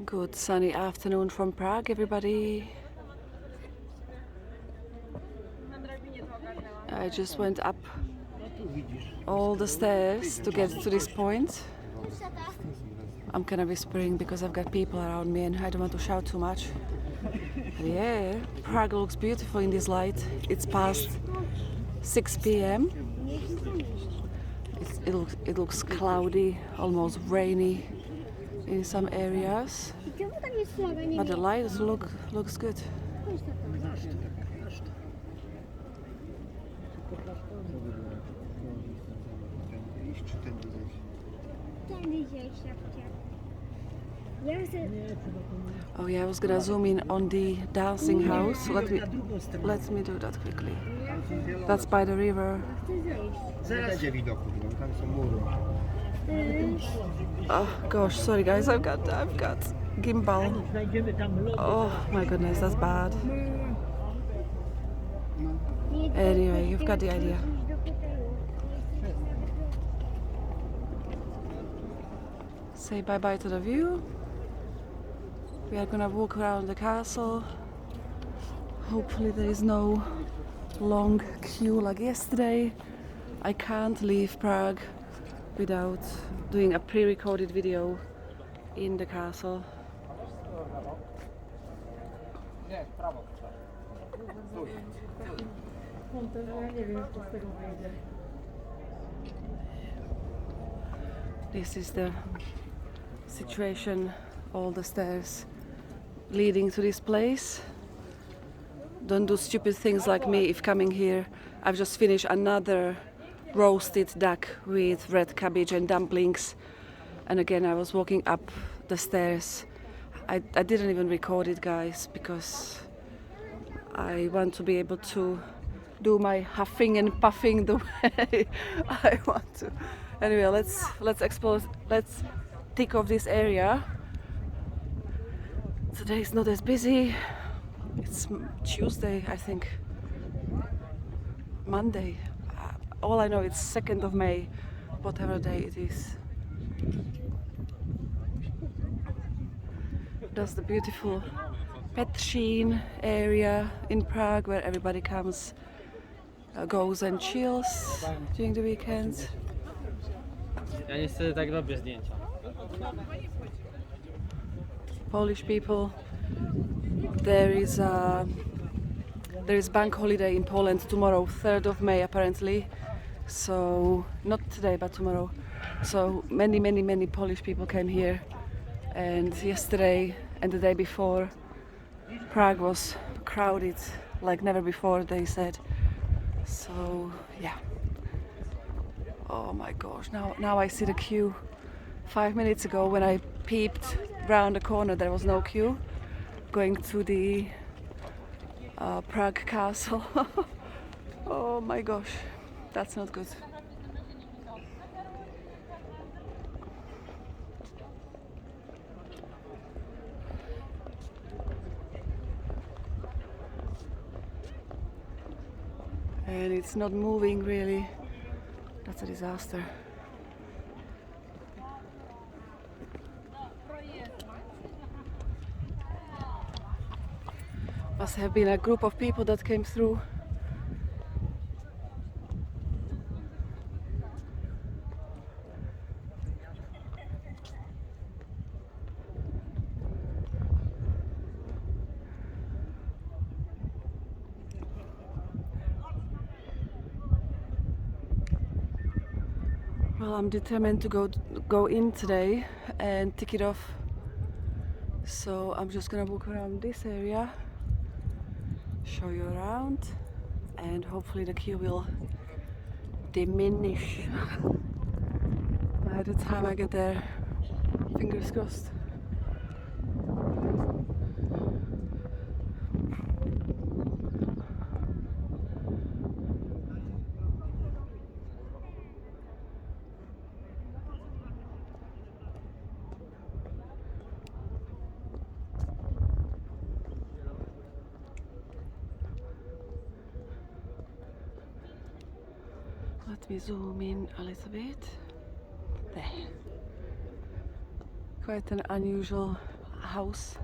Good sunny afternoon from Prague, everybody. I just went up all the stairs to get to this point. I'm kind of whispering because I've got people around me and I don't want to shout too much. But yeah, Prague looks beautiful in this light. It's past 6 p.m. It looks cloudy, almost rainy in some areas. But the light looks good. Oh yeah, I was gonna zoom in on the dancing house. Let me do that quickly. That's by the river. Oh gosh, sorry guys, I've got gimbal. Oh my goodness, that's bad. Anyway, you've got the idea. Say bye-bye to the view. We are gonna walk around the castle. Hopefully there is no long queue like yesterday. I can't leave Prague without doing a pre-recorded video in the castle. This is the situation, all the stairs leading to this place. Don't do stupid things like me if coming here. I've just finished another roasted duck with red cabbage and dumplings, and again I was walking up the stairs. I didn't even record it, guys, because I want to be able to do my huffing and puffing the way I want to. Anyway, let's explore. Let's tick off this area. Today is not as busy. It's Tuesday, I think. Monday. All I know it's 2nd of May, whatever day it is. That's the beautiful Petřín area in Prague where everybody comes, goes and chills during the weekends. Ja niestety tak robię zdjęcia. Polish people. There is bank holiday in Poland tomorrow, 3rd of May apparently. So not today but tomorrow. So many Polish people came here, and yesterday and the day before Prague was crowded like never before, they said. So yeah. Oh my gosh, now I see the queue. 5 minutes ago when I peeped round the corner there was no queue going to the Prague castle. Oh my gosh, that's not good. And it's not moving really. That's a disaster. Must have been a group of people that came through. Well, I'm determined to go in today and tick it off. So I'm just gonna walk around this area, show you around, and hopefully the queue will diminish by the time I get there. Fingers crossed. Let me zoom in a little bit. There. Quite an unusual house.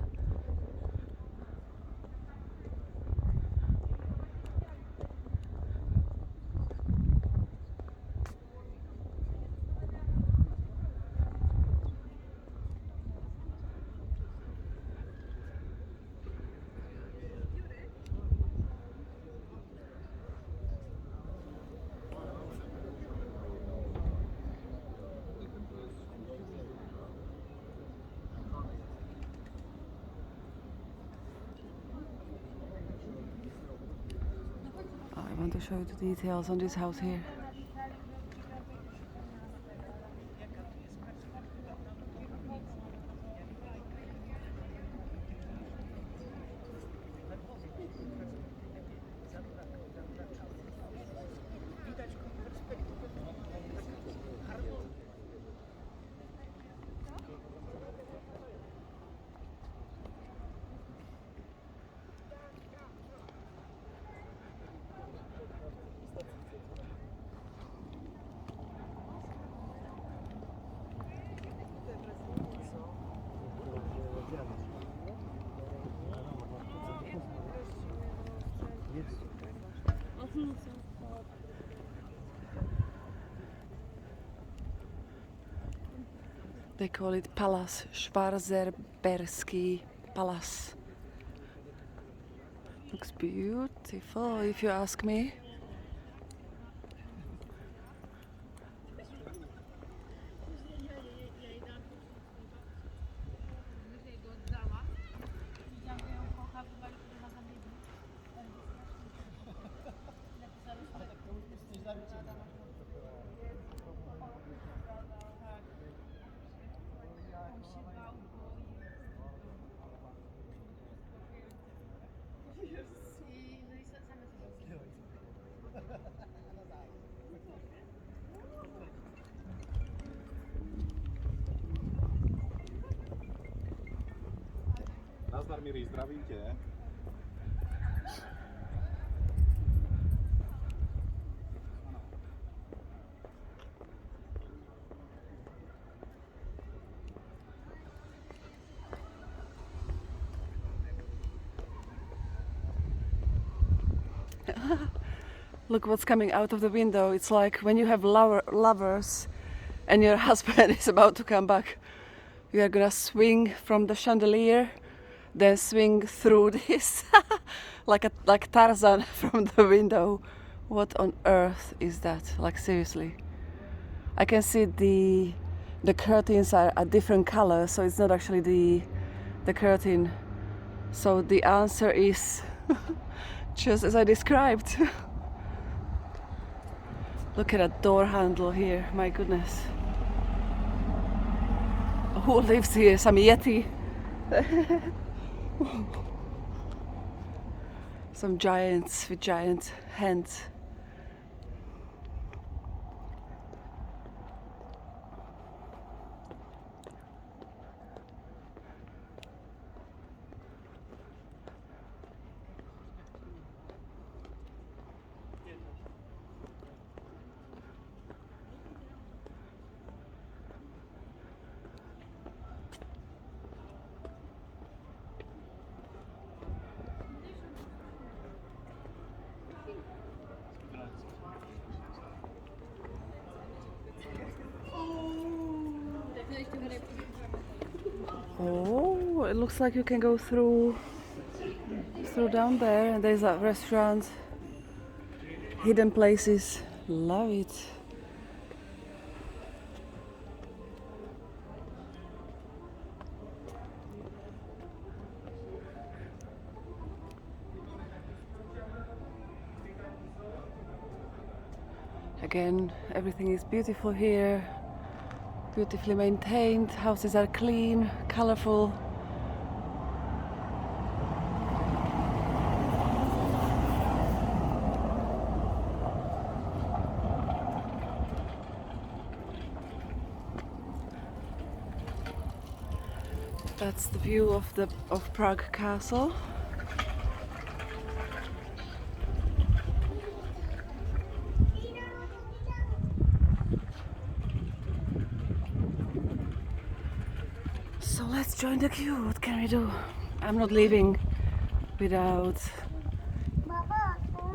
I want to show you the details on this house here. They call it Palace, Schwarzenberski Palace. Looks beautiful if you ask me. Nazdar, Miri, zdravím tě. Look what's coming out of the window. It's like when you have lovers and your husband is about to come back. You are gonna swing from the chandelier, then swing through this like Tarzan from the window. What on earth is that? Like seriously. I can see the curtains are a different color, so it's not actually the curtain. So the answer is just as I described. Look at that door handle here, my goodness. Who lives here? Some Yeti? Some giants with giant hands. Oh, it looks like you can go through down there, and there's a restaurant, hidden places. Love it. Again, everything is beautiful here. Beautifully maintained, houses are clean, colorful. That's the view of Prague Castle. So let's join the queue. What can we do? I'm not leaving without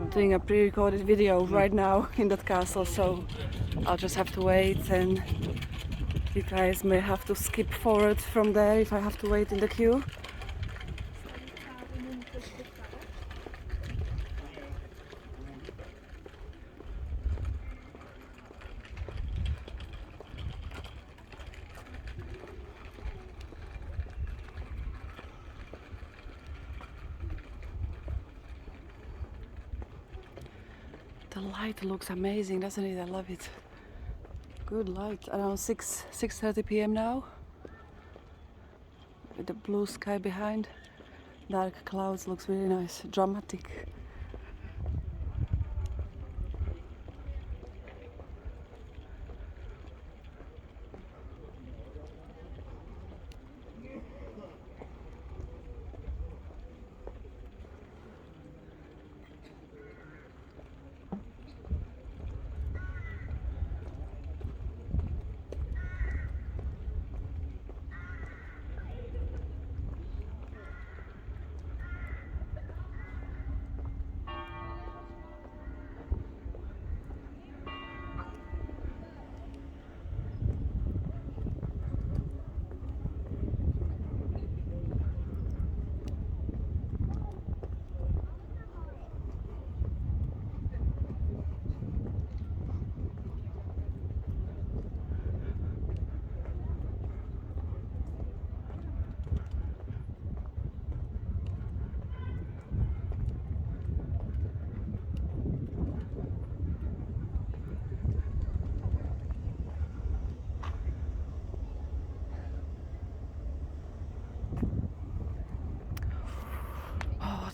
doing a pre-recorded video right now in that castle, so I'll just have to wait, and you guys may have to skip forward from there if I have to wait in the queue. The light looks amazing, doesn't it? I love it. Good light. Around 6:30 p.m. now. With the blue sky behind. Dark clouds, looks really nice. Dramatic.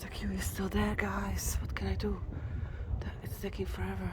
The queue is still there, guys. What can I do? It's taking forever.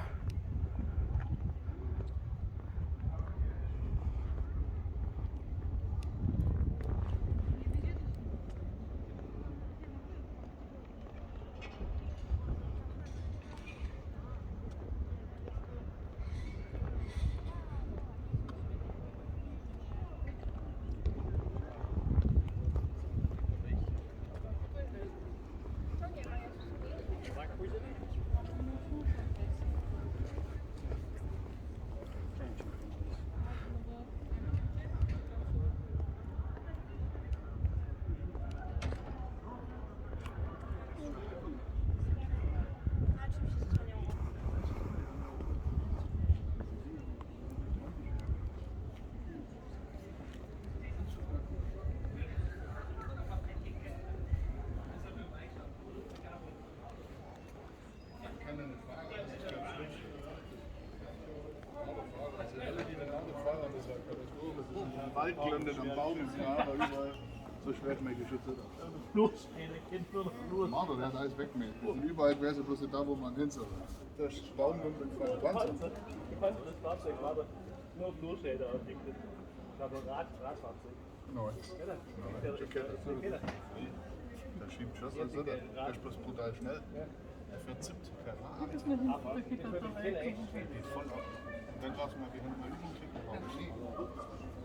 Waldglünden am Baum ist ja, aber überall so schwer mehr geschützt. Los! Mann, der hat alles weggemäht. Überall wäre es bloß nicht da, wo man hin soll. Der Baumglünden von der Wand. Ich fand das Fahrzeug war nur Flurschäder aufgekriegt. Aber Radfahrzeug. Nein. Der schiebt schon so, der ist bloß brutal schnell. Er fährt 70 km/h. Aber geht voll ab. Und dann darfst du mal die Hände mal üben klicken, warum nicht?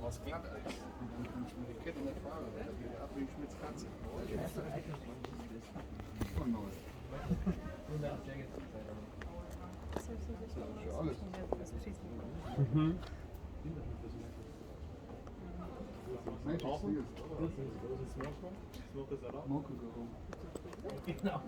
Was glatt ist. Und dann kannst du die Kette nicht fahren, weil da geht ab wie Schmitz Katze. Und neu. Für alles. Nein, das ist nicht. Smoke gerum. Genau.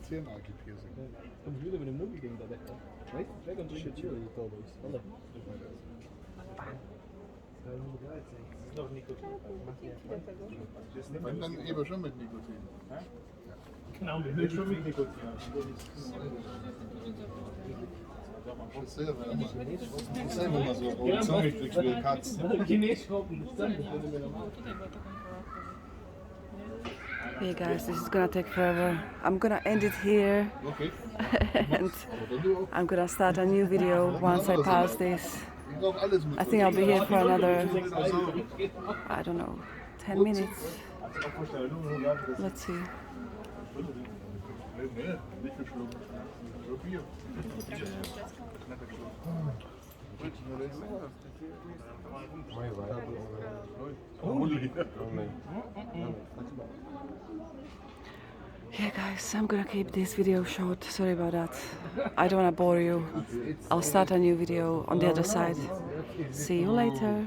Zehennagel-Piercing. Kommt wieder mit dem Nubbel-Ding da weg. Weißt du, weg und drüber die Tür, die Tor durch. Alle. Das ist noch Nikotin. Wenn dann eben schon mit Nikotin. Genau, wir will schon mit Nikotin. Ich selber mal so rote Zunge kriegst wie eine Katze. Chinesisch hoppen, das ist dann normal. Hey guys, this is gonna take forever. I'm gonna end it here Okay. and I'm gonna start a new video once I pass this. I think I'll be here for another, I don't know, 10 minutes. Let's see. Nee, nicht geschluckt. Nur Bier. Yeah guys, I'm gonna keep this video short, sorry about that. I don't wanna bore you. I'll start a new video on the other side. See you later.